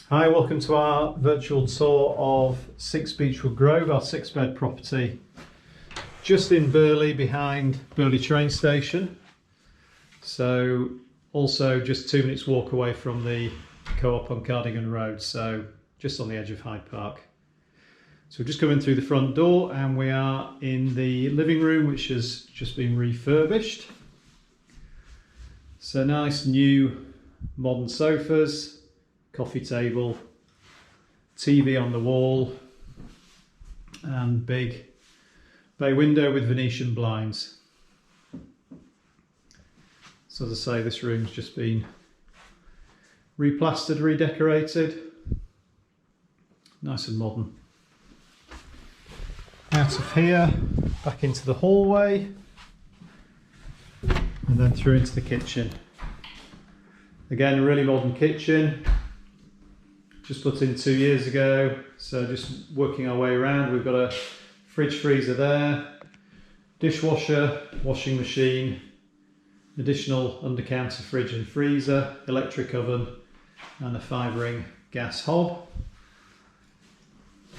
Hi, welcome to our virtual tour of 6 Beechwood Grove, our 6-bed property just in Burley, behind Burley train station. So also just 2 minutes walk away from the Co-op on Cardigan Road, so just on the edge of Hyde Park. So we're just coming through the front door and we are in the living room, which has just been refurbished. So nice new modern sofas, coffee table, TV on the wall, and big bay window with Venetian blinds. So as I say, this room's just been replastered, redecorated, nice and modern. Out of here, back into the hallway, and then through into the kitchen. Again, a really modern kitchen. Just put in 2 years ago, so just working our way around. We've got a fridge freezer there, dishwasher, washing machine, additional under-counter fridge and freezer, electric oven, and a 5-ring gas hob.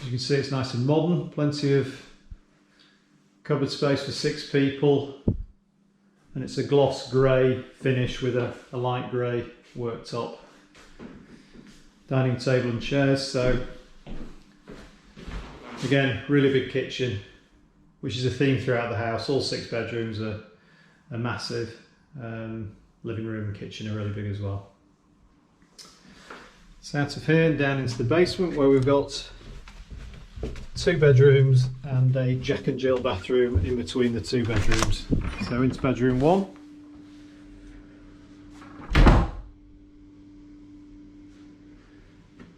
As you can see, it's nice and modern, plenty of cupboard space for 6 people, and it's a gloss grey finish with a light grey worktop. Dining table and chairs, so again, really big kitchen, which is a theme throughout the house. All 6 bedrooms are massive. Living room and kitchen are really big as well. So out of here and down into the basement, where we've got 2 bedrooms and a Jack and Jill bathroom in between the 2 bedrooms. So into bedroom 1.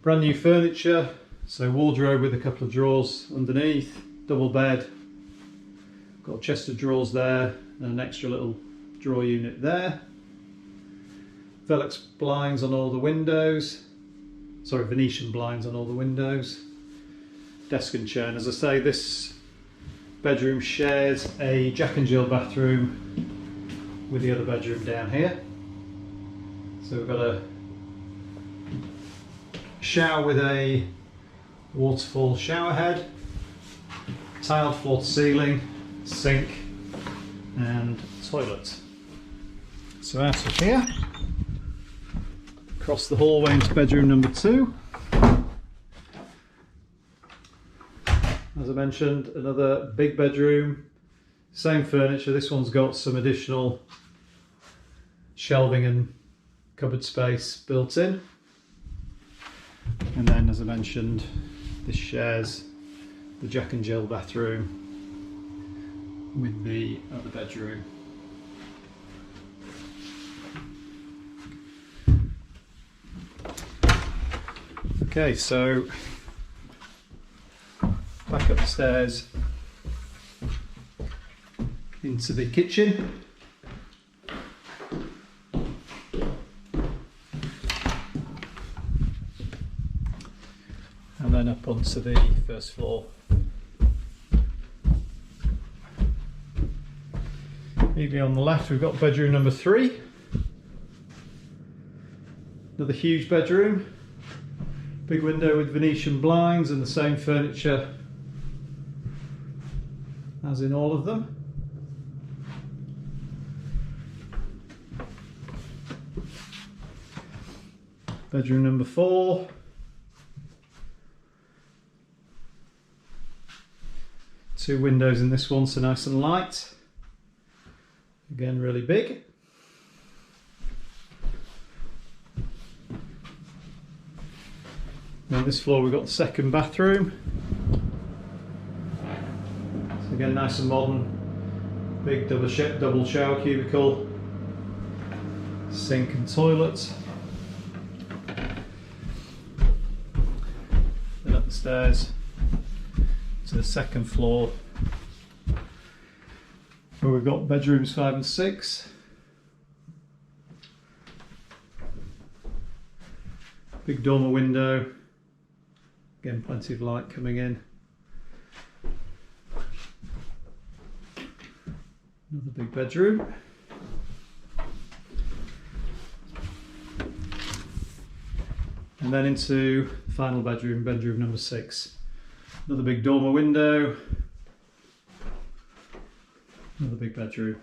Brand new furniture, so wardrobe with a couple of drawers underneath, double bed, got a chest of drawers there and an extra little drawer unit there. Velux blinds on all the windows, sorry, Venetian blinds on all the windows. Desk and chair, and as I say, this bedroom shares a Jack and Jill bathroom with the other bedroom down here. So we've got a shower with a waterfall shower head, tiled floor to ceiling, sink and toilet. So out of here, across the hallway into bedroom number 2. As I mentioned, another big bedroom, same furniture. This one's got some additional shelving and cupboard space built in. And then, as I mentioned, this shares the Jack and Jill bathroom with the other bedroom. Okay, so back up the stairs into the kitchen. And then up onto the first floor. Immediately on the left, we've got bedroom number 3. Another huge bedroom. Big window with Venetian blinds and the same furniture as in all of them. Bedroom number 4. Two windows in this one, so nice and light. Again, really big. On this floor we've got the second bathroom. So again, nice and modern. Big double shower cubicle, sink and toilet. Then up the stairs to the second floor, where we've got bedrooms 5 and 6. Big dormer window, again plenty of light coming in. Another big bedroom. And then into the final bedroom, bedroom number 6. Another big dormer window. Another big bedroom.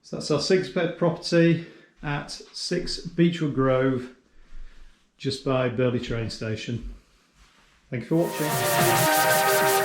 So that's our 6-bed property at 6 Beechwood Grove, just by Burley train station. Thank you for watching.